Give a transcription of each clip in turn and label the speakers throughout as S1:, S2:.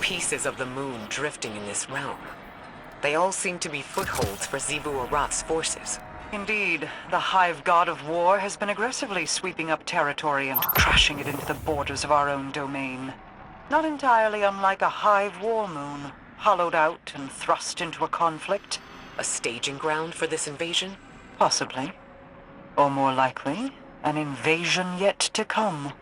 S1: pieces of the moon drifting in this realm. They all seem to be footholds for Xivu Arath's forces.
S2: Indeed, the Hive God of War has been aggressively sweeping up territory and crashing it into the borders of our own domain. Not entirely unlike a Hive war moon, hollowed out and thrust into a conflict.
S1: A staging ground for this invasion?
S2: Possibly. Or more likely, an invasion yet to come.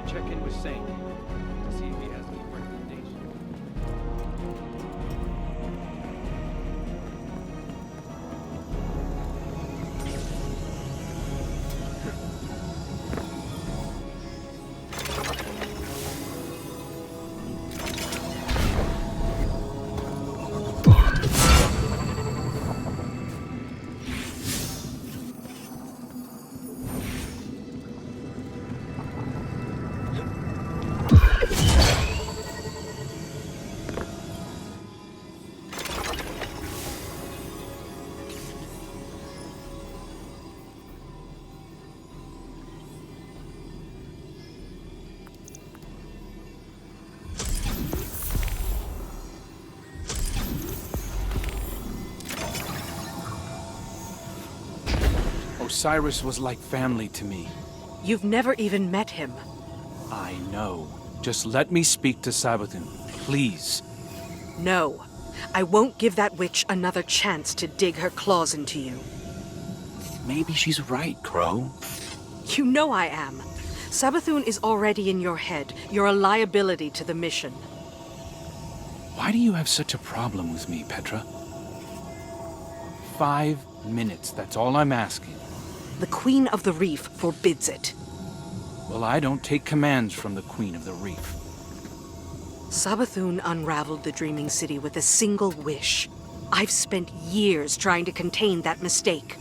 S3: Check in with Saint to see if he has any recommendations.
S4: Osiris was like family to me.
S5: You've never even met him.
S4: I know. Just let me speak to Savathun, please.
S5: No. I won't give that witch another chance to dig her claws into you.
S4: Maybe she's right, Crow.
S5: You know I am. Savathun is already in your head. You're a liability to the mission.
S4: Why do you have such a problem with me, Petra? 5 minutes, that's all I'm asking.
S5: The Queen of the Reef forbids it.
S4: Well, I don't take commands from the Queen of the Reef.
S5: Savathun unraveled the Dreaming City with a single wish. I've spent years trying to contain that mistake.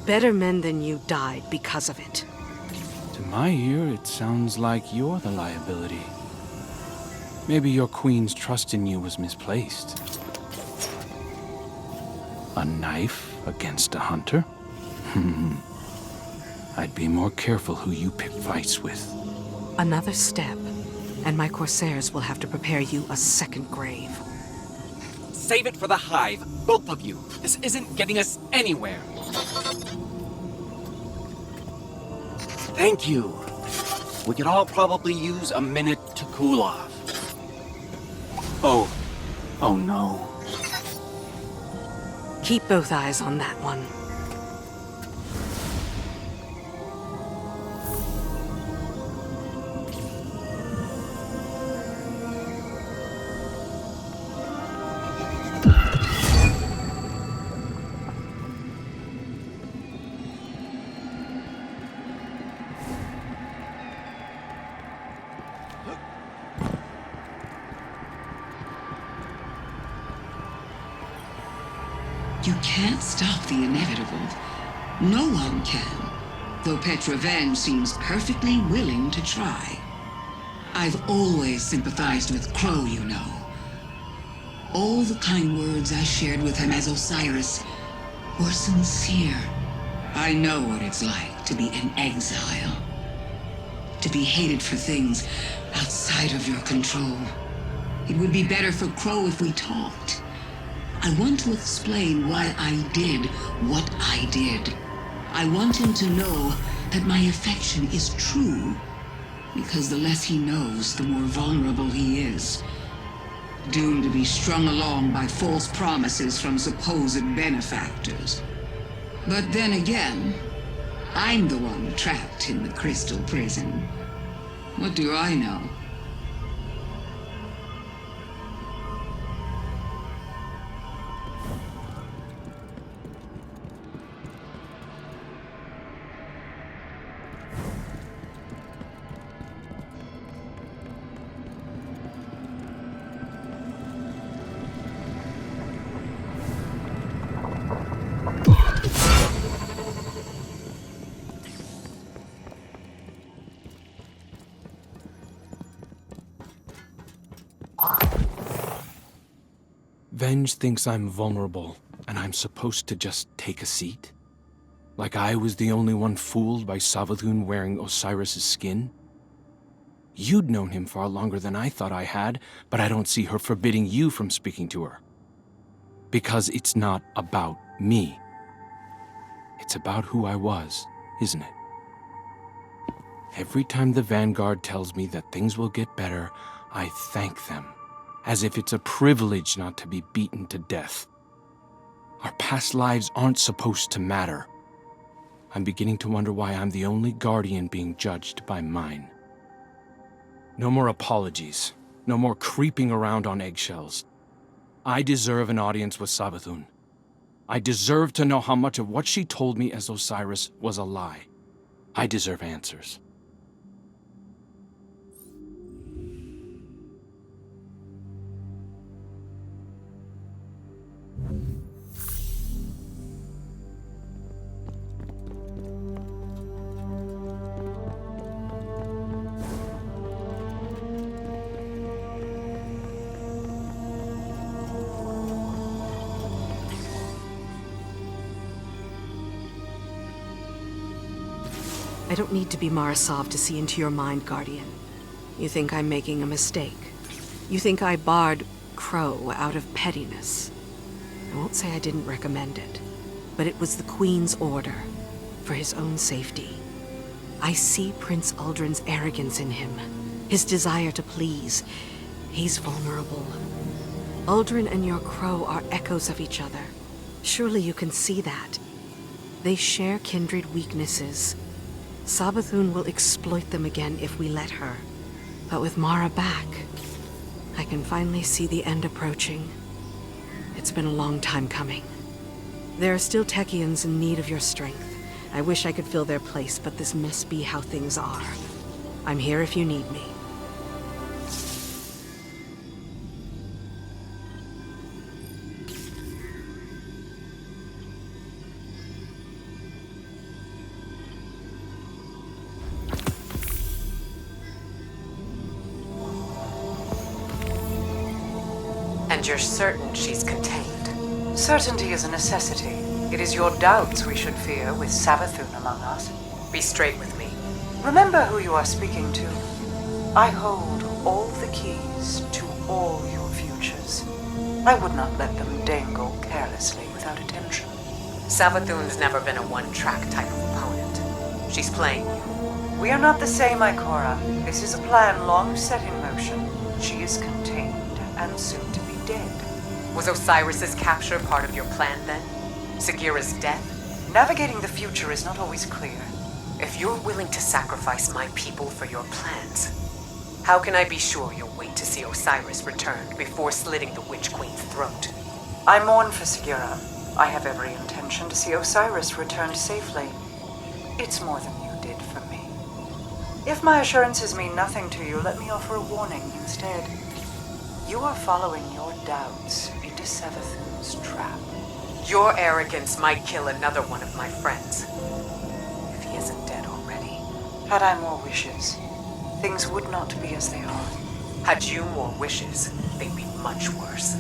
S5: Better men than you died because of it.
S4: To my ear, it sounds like you're the liability. Maybe your queen's trust in you was misplaced. A knife against a hunter? I'd be more careful who you pick fights with.
S5: Another step, and my Corsairs will have to prepare you a second grave.
S6: Save it for the Hive, both of you. This isn't getting us anywhere. Thank you. We could all probably use a minute to cool off. Oh no.
S5: Keep both eyes on that one.
S7: You can't stop the inevitable. No one can, though Petra seems perfectly willing to try. I've always sympathized with Crow, you know. All the kind words I shared with him as Osiris were sincere. I know what it's like to be an exile. To be hated for things outside of your control. It would be better for Crow if we talked. I want to explain why I did what I did. I want him to know that my affection is true, because the less he knows, the more vulnerable he is. Doomed to be strung along by false promises from supposed benefactors. But then again, I'm the one trapped in the crystal prison. What do I know?
S4: Venge thinks I'm vulnerable, and I'm supposed to just take a seat? Like I was the only one fooled by Savathun wearing Osiris' skin? You'd known him far longer than I thought I had, but I don't see her forbidding you from speaking to her. Because it's not about me. It's about who I was, isn't it? Every time the Vanguard tells me that things will get better, I thank them. As if it's a privilege not to be beaten to death. Our past lives aren't supposed to matter. I'm beginning to wonder why I'm the only guardian being judged by mine. No more apologies. No more creeping around on eggshells. I deserve an audience with Savathun. I deserve to know how much of what she told me as Osiris was a lie. I deserve answers.
S5: I don't need to be Marasov to see into your mind, Guardian. You think I'm making a mistake. You think I barred Crow out of pettiness. I won't say I didn't recommend it, but it was the Queen's order, for his own safety. I see Prince Uldren's arrogance in him, his desire to please. He's vulnerable. Uldren and your Crow are echoes of each other. Surely you can see that. They share kindred weaknesses. Savathun will exploit them again if we let her. But with Mara back, I can finally see the end approaching. It's been a long time coming. There are still Techians in need of your strength. I wish I could fill their place, but this must be how things are. I'm here if you need me.
S1: And you're certain she's contained?
S2: Certainty is a necessity. It is your doubts we should fear with Savathun among us.
S1: Be straight with me.
S2: Remember who you are speaking to. I hold all the keys to all your futures. I would not let them dangle carelessly without attention.
S1: Savathun's never been a one-track type of opponent. She's playing you.
S2: We are not the same, Ikora. This is a plan long set in motion. She is contained and soon to be dead.
S1: Was Osiris's capture part of your plan then? Sagira's death?
S2: Navigating the future is not always clear.
S1: If you're willing to sacrifice my people for your plans, how can I be sure you'll wait to see Osiris return before slitting the Witch Queen's throat?
S2: I mourn for Sagira. I have every intention to see Osiris return safely. It's more than you did for me. If my assurances mean nothing to you, let me offer a warning instead. You are following your doubts into Savathun's trap.
S1: Your arrogance might kill another one of my friends. If he isn't dead already.
S2: Had I more wishes, things would not be as they are.
S1: Had you more wishes, they'd be much worse.